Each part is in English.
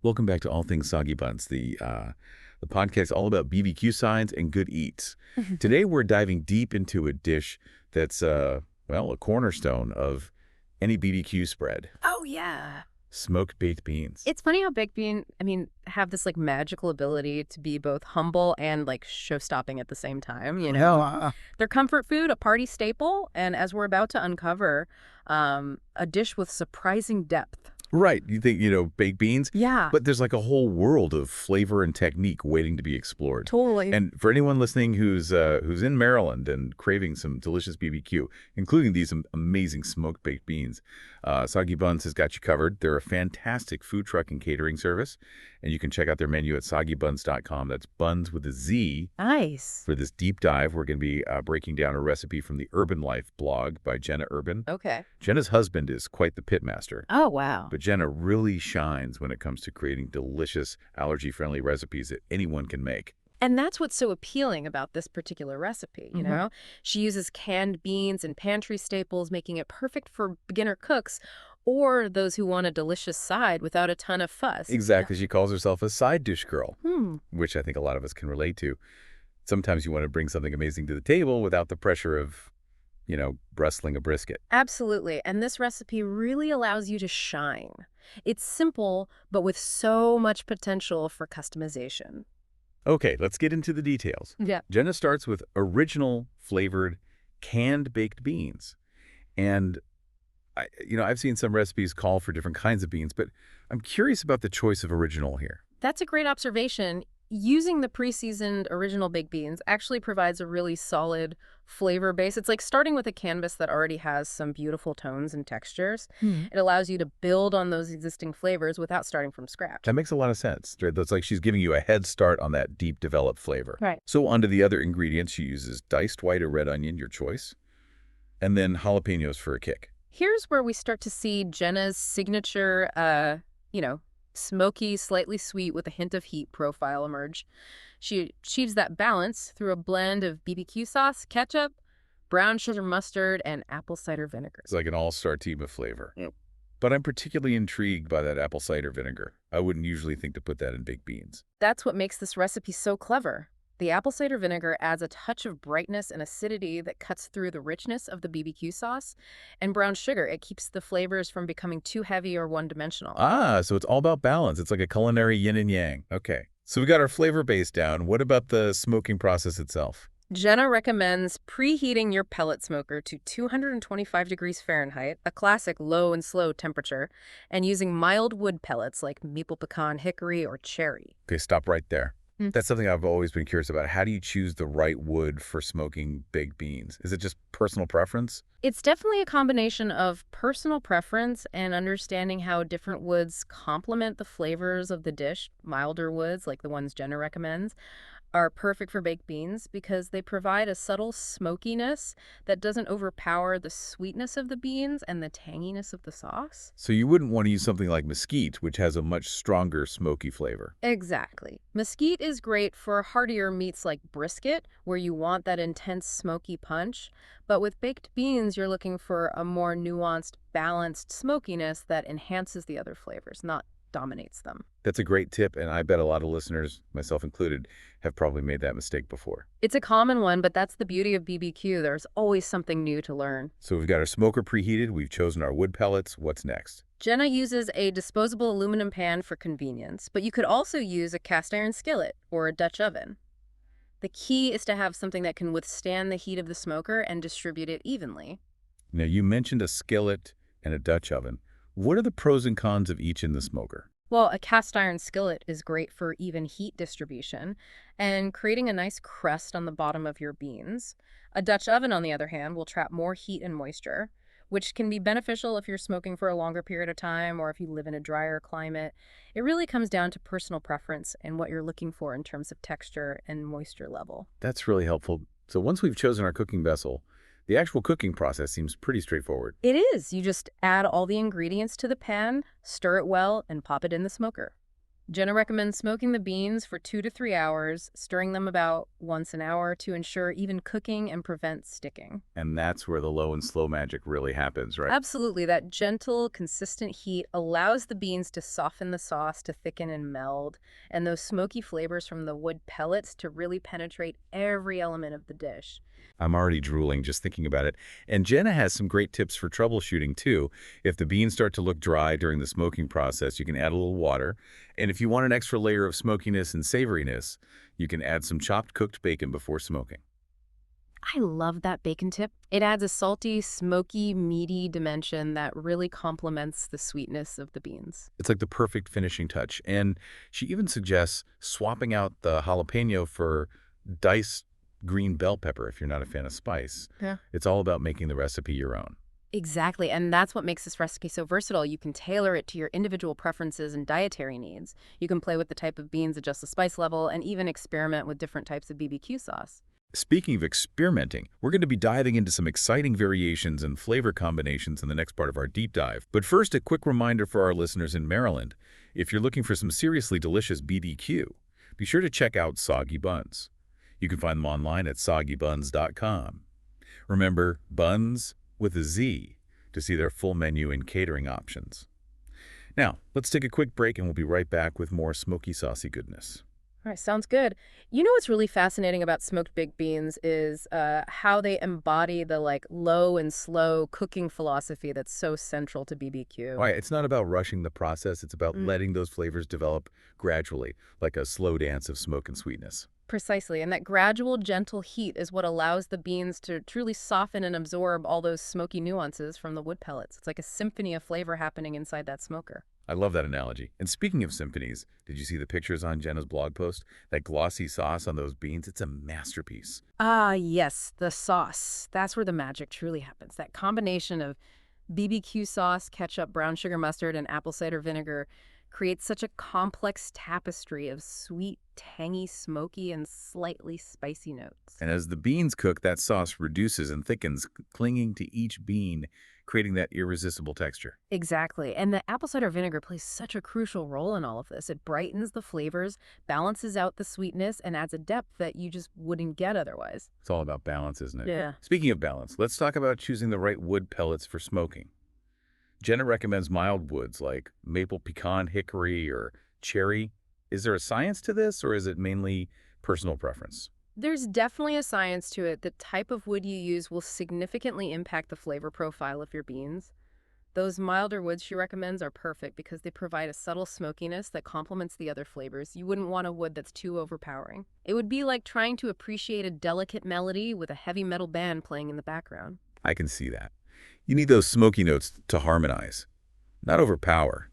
Welcome back to All Things Soggy Buns, the podcast all about BBQ signs and good eats. Today we're diving deep into a dish that's well, a cornerstone of any BBQ spread: Oh, yeah. smoked baked beans. It's funny how baked bean, have this magical ability to be both humble and show-stopping at the same time, you know? They're comfort food, a party staple, and as we're about to uncover, a dish with surprising depth. Right, you think, baked beans, Yeah, but there's like a whole world of flavor and technique waiting to be explored. totally. And for anyone listening who's in Maryland and craving some delicious BBQ, including these amazing smoked baked beans, Soggy Buns has got you covered. They're a fantastic food truck and catering service, and you can check out their menu at soggybuns.com. That's buns with a Z. Nice. For this deep dive, we're going to be breaking down a recipe from the Urban Life blog by Jenna Urban. Okay. Jenna's husband is quite the pitmaster. Oh, wow. But Jenna really shines when it comes to creating delicious, allergy-friendly recipes that anyone can make. And that's what's so appealing about this particular recipe, you know? She uses canned beans and pantry staples, making it perfect for beginner cooks or those who want a delicious side without a ton of fuss. Exactly. She calls herself a side dish girl, Hmm. which I think a lot of us can relate to. Sometimes you want to bring something amazing to the table without the pressure of, brustling a brisket. Absolutely. And this recipe really allows you to shine. It's simple, but with so much potential for customization. Okay, let's get into the details. Yeah. Jenna starts with original flavored canned baked beans. And I've seen some recipes call for different kinds of beans, but I'm curious about the choice of original here. That's a great observation. Using the pre-seasoned original baked beans actually provides a really solid flavor base. It's like starting with a canvas that already has some beautiful tones and textures. It allows you to build on those existing flavors without starting from scratch. That makes a lot of sense. It's like she's giving you a head start on that deep developed flavor. Right. So onto the other ingredients, she uses diced white or red onion, your choice, and then jalapenos for a kick. Here's where we start to see Jenna's signature, smoky, slightly sweet with a hint of heat profile emerge. She achieves that balance through a blend of BBQ sauce, ketchup, brown sugar mustard, and apple cider vinegar. It's like an all-star team of flavor. Yep. But I'm particularly intrigued by that apple cider vinegar. I wouldn't usually think to put that in baked beans. That's what makes this recipe so clever. The apple cider vinegar adds a touch of brightness and acidity that cuts through the richness of the BBQ sauce. And brown sugar, it keeps the flavors from becoming too heavy or one-dimensional. Ah, so it's all about balance. It's like a culinary yin and yang. Okay. So we got our flavor base down. What about the smoking process itself? Jenna recommends preheating your pellet smoker to 225 degrees Fahrenheit, a classic low and slow temperature, and using mild wood pellets like maple pecan, hickory, or cherry. Okay, stop right there. Hmm. That's something I've always been curious about. How do you choose the right wood for smoking baked beans? Is it just personal preference? It's definitely a combination of personal preference and understanding how different woods complement the flavors of the dish. Milder woods, like the ones Jenna recommends, are perfect for baked beans because they provide a subtle smokiness that doesn't overpower the sweetness of the beans and the tanginess of the sauce. So you wouldn't want to use something like mesquite, which has a much stronger smoky flavor. Exactly. Mesquite is great for heartier meats like brisket, where you want that intense smoky punch. But with baked beans, you're looking for a more nuanced, balanced smokiness that enhances the other flavors, not dominates them. That's a great tip, and I bet a lot of listeners, myself included, have probably made that mistake before. It's a common one, but that's the beauty of BBQ. There's always something new to learn. So we've got our smoker preheated, we've chosen our wood pellets. What's next? Jenna uses a disposable aluminum pan for convenience, but you could also use a cast iron skillet or a Dutch oven. The key is to have something that can withstand the heat of the smoker and distribute it evenly. Now, you mentioned a skillet and a Dutch oven. What are the pros and cons of each in the smoker? Well, a cast iron skillet is great for even heat distribution and creating a nice crust on the bottom of your beans. A Dutch oven, on the other hand, will trap more heat and moisture, which can be beneficial if you're smoking for a longer period of time or if you live in a drier climate. It really comes down to personal preference and what you're looking for in terms of texture and moisture level. That's really helpful. So once we've chosen our cooking vessel, the actual cooking process seems pretty straightforward. It is. You just add all the ingredients to the pan, stir it well, and pop it in the smoker. Jenna recommends smoking the beans for 2 to 3 hours, stirring them about once an hour to ensure even cooking and prevent sticking. And that's where the low and slow magic really happens, right? Absolutely, that gentle, consistent heat allows the beans to soften the sauce, to thicken and meld, and those smoky flavors from the wood pellets to really penetrate every element of the dish. I'm already drooling just thinking about it. And Jenna has some great tips for troubleshooting too. If the beans start to look dry during the smoking process, you can add a little water. And if you want an extra layer of smokiness and savoriness, you can add some chopped cooked bacon before smoking. I love that bacon tip. It adds a salty, smoky, meaty dimension that really complements the sweetness of the beans. It's like the perfect finishing touch. And she even suggests swapping out the jalapeno for diced green bell pepper if you're not a fan of spice. Yeah. It's all about making the recipe your own. Exactly, and that's what makes this recipe so versatile. You can tailor it to your individual preferences and dietary needs. You can play with the type of beans, adjust the spice level, and even experiment with different types of BBQ sauce. Speaking of experimenting, we're going to be diving into some exciting variations and flavor combinations in the next part of our deep dive. But first, a quick reminder for our listeners in Maryland. If you're looking for some seriously delicious BBQ, be sure to check out Soggy Buns. You can find them online at soggybuns.com. Remember, buns with a Z to see their full menu and catering options. Now, let's take a quick break and we'll be right back with more smoky, saucy goodness. All right, sounds good. You know what's really fascinating about smoked baked beans is how they embody the low and slow cooking philosophy that's so central to BBQ. Right, it's not about rushing the process, it's about letting those flavors develop gradually, like a slow dance of smoke and sweetness. Precisely, and that gradual, gentle heat is what allows the beans to truly soften and absorb all those smoky nuances from the wood pellets. It's like a symphony of flavor happening inside that smoker. I love that analogy. And speaking of symphonies, did you see the pictures on Jenna's blog post? That glossy sauce on those beans, it's a masterpiece. Ah, yes, the sauce. That's where the magic truly happens. That combination of BBQ sauce, ketchup, brown sugar mustard, and apple cider vinegar creates such a complex tapestry of sweet, tangy, smoky, and slightly spicy notes. And as the beans cook, that sauce reduces and thickens, clinging to each bean, creating that irresistible texture. Exactly. And the apple cider vinegar plays such a crucial role in all of this. It brightens the flavors, balances out the sweetness, and adds a depth that you just wouldn't get otherwise. It's all about balance, isn't it? Yeah. Speaking of balance, let's talk about choosing the right wood pellets for smoking. Jenna recommends mild woods like maple pecan, hickory, or cherry. Is there a science to this, or is it mainly personal preference? There's definitely a science to it. The type of wood you use will significantly impact the flavor profile of your beans. Those milder woods she recommends are perfect because they provide a subtle smokiness that complements the other flavors. You wouldn't want a wood that's too overpowering. It would be like trying to appreciate a delicate melody with a heavy metal band playing in the background. I can see that. You need those smoky notes to harmonize, not overpower.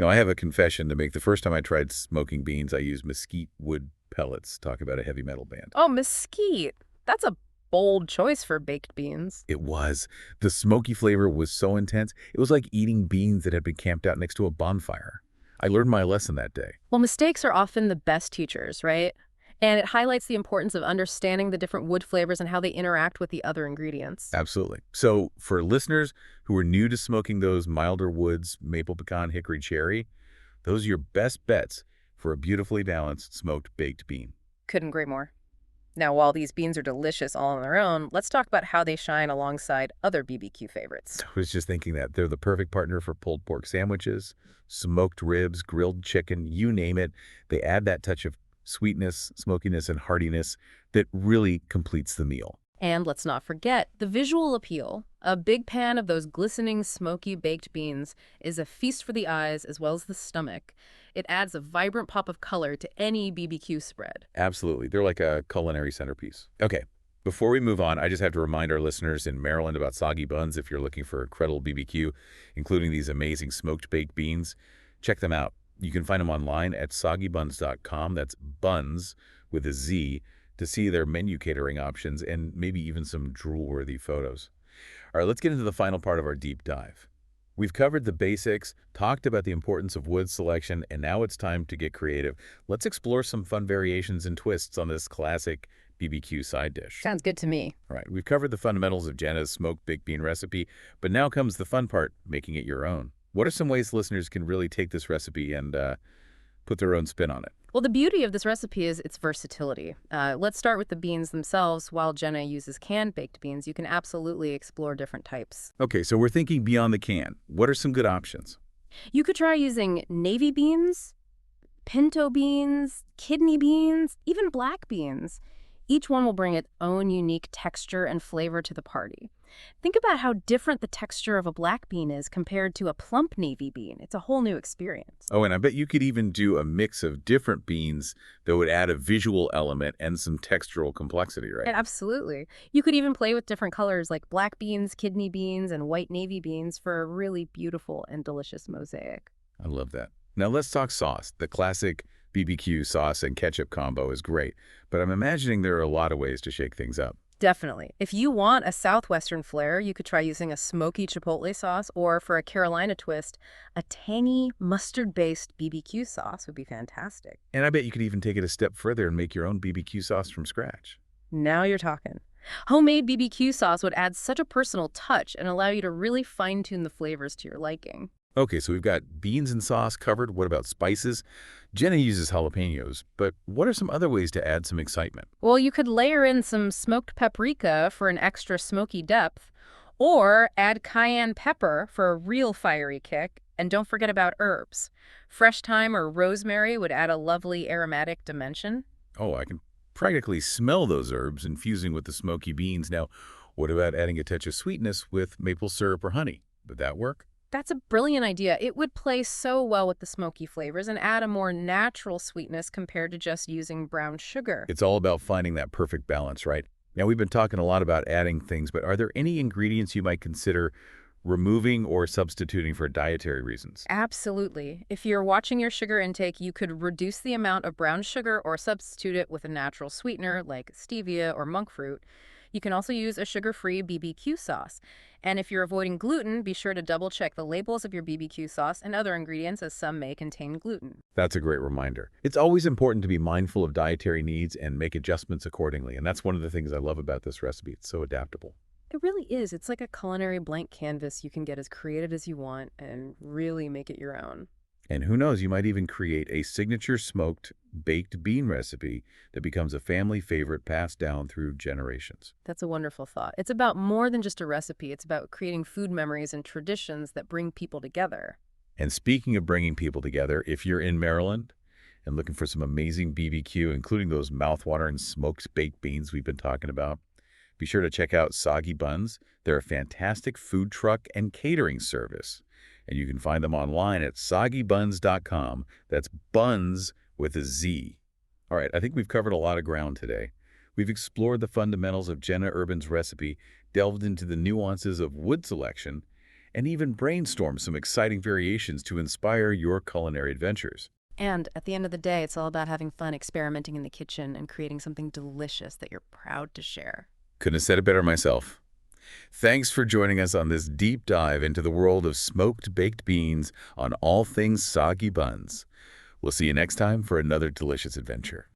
I have a confession to make. The first time I tried smoking beans, I used mesquite wood pellets. Talk about a heavy metal band. Oh, mesquite. That's a bold choice for baked beans. It was. The smoky flavor was so intense, it was like eating beans that had been camped out next to a bonfire. I learned my lesson that day. Well, mistakes are often the best teachers, right? And it highlights the importance of understanding the different wood flavors and how they interact with the other ingredients. Absolutely. So for listeners who are new to smoking those milder woods, maple pecan, hickory, cherry, those are your best bets for a beautifully balanced smoked baked bean. Couldn't agree more. Now, while these beans are delicious all on their own, let's talk about how they shine alongside other BBQ favorites. I was just thinking that they're the perfect partner for pulled pork sandwiches, smoked ribs, grilled chicken, you name it. They add that touch of sweetness, smokiness, and heartiness that really completes the meal. And let's not forget the visual appeal. A big pan of those glistening, smoky baked beans is a feast for the eyes as well as the stomach. It adds a vibrant pop of color to any BBQ spread. Absolutely. They're like a culinary centerpiece. Okay, before we move on, I just have to remind our listeners in Maryland about Soggy Buns if you're looking for incredible BBQ, including these amazing smoked baked beans. Check them out. You can find them online at soggybuns.com. That's buns with a Z, to see their menu catering options and maybe even some drool-worthy photos. All right, let's get into the final part of our deep dive. We've covered the basics, talked about the importance of wood selection, and now it's time to get creative. Let's explore some fun variations and twists on this classic BBQ side dish. Sounds good to me. All right, we've covered the fundamentals of Jenna's smoked baked bean recipe, but now comes the fun part, making it your own. What are some ways listeners can really take this recipe and put their own spin on it. Well, the beauty of this recipe is its versatility. Let's start with the beans themselves. While Jenna uses canned baked beans, you can absolutely explore different types. Okay, so we're thinking beyond the can. What are some good options? You could try using navy beans, pinto beans, kidney beans, even black beans. Each one will bring its own unique texture and flavor to the party. Think about how different the texture of a black bean is compared to a plump navy bean. It's a whole new experience. Oh, and I bet you could even do a mix of different beans that would add a visual element and some textural complexity, right? And absolutely. You could even play with different colors like black beans, kidney beans, and white navy beans for a really beautiful and delicious mosaic. I love that. Now let's talk sauce. The classic BBQ sauce and ketchup combo is great, but I'm imagining there are a lot of ways to shake things up. Definitely. If you want a southwestern flair, you could try using a smoky chipotle sauce, or for a Carolina twist, a tangy mustard-based BBQ sauce would be fantastic. And I bet you could even take it a step further and make your own BBQ sauce from scratch. Now you're talking. Homemade BBQ sauce would add such a personal touch and allow you to really fine-tune the flavors to your liking. Okay, so we've got beans and sauce covered. What about spices? Jenna uses jalapenos, but what are some other ways to add some excitement? Well, you could layer in some smoked paprika for an extra smoky depth, or add cayenne pepper for a real fiery kick. And don't forget about herbs. Fresh thyme or rosemary would add a lovely aromatic dimension. Oh, I can practically smell those herbs infusing with the smoky beans. Now, what about adding a touch of sweetness with maple syrup or honey? Would that work? That's a brilliant idea. It would play so well with the smoky flavors and add a more natural sweetness compared to just using brown sugar. It's all about finding that perfect balance, right? Now, we've been talking a lot about adding things, but are there any ingredients you might consider removing or substituting for dietary reasons? Absolutely. If you're watching your sugar intake, you could reduce the amount of brown sugar or substitute it with a natural sweetener like stevia or monk fruit. You can also use a sugar-free BBQ sauce. And if you're avoiding gluten, be sure to double-check the labels of your BBQ sauce and other ingredients, as some may contain gluten. That's a great reminder. It's always important to be mindful of dietary needs and make adjustments accordingly. And that's one of the things I love about this recipe. It's so adaptable. It really is. It's like a culinary blank canvas. You can get as creative as you want and really make it your own. And who knows, you might even create a signature smoked baked bean recipe that becomes a family favorite passed down through generations. That's a wonderful thought. It's about more than just a recipe. It's about creating food memories and traditions that bring people together. And speaking of bringing people together, if you're in Maryland and looking for some amazing BBQ, including those mouthwatering smoked baked beans we've been talking about, be sure to check out Soggy Buns. They're a fantastic food truck and catering service. And you can find them online at soggybuns.com. That's buns with a Z. All right, I think we've covered a lot of ground today. We've explored the fundamentals of Jenna Urban's recipe, delved into the nuances of wood selection, and even brainstormed some exciting variations to inspire your culinary adventures. And at the end of the day, it's all about having fun experimenting in the kitchen and creating something delicious that you're proud to share. Couldn't have said it better myself. Thanks for joining us on this deep dive into the world of smoked baked beans on all things Soggy Buns. We'll see you next time for another delicious adventure.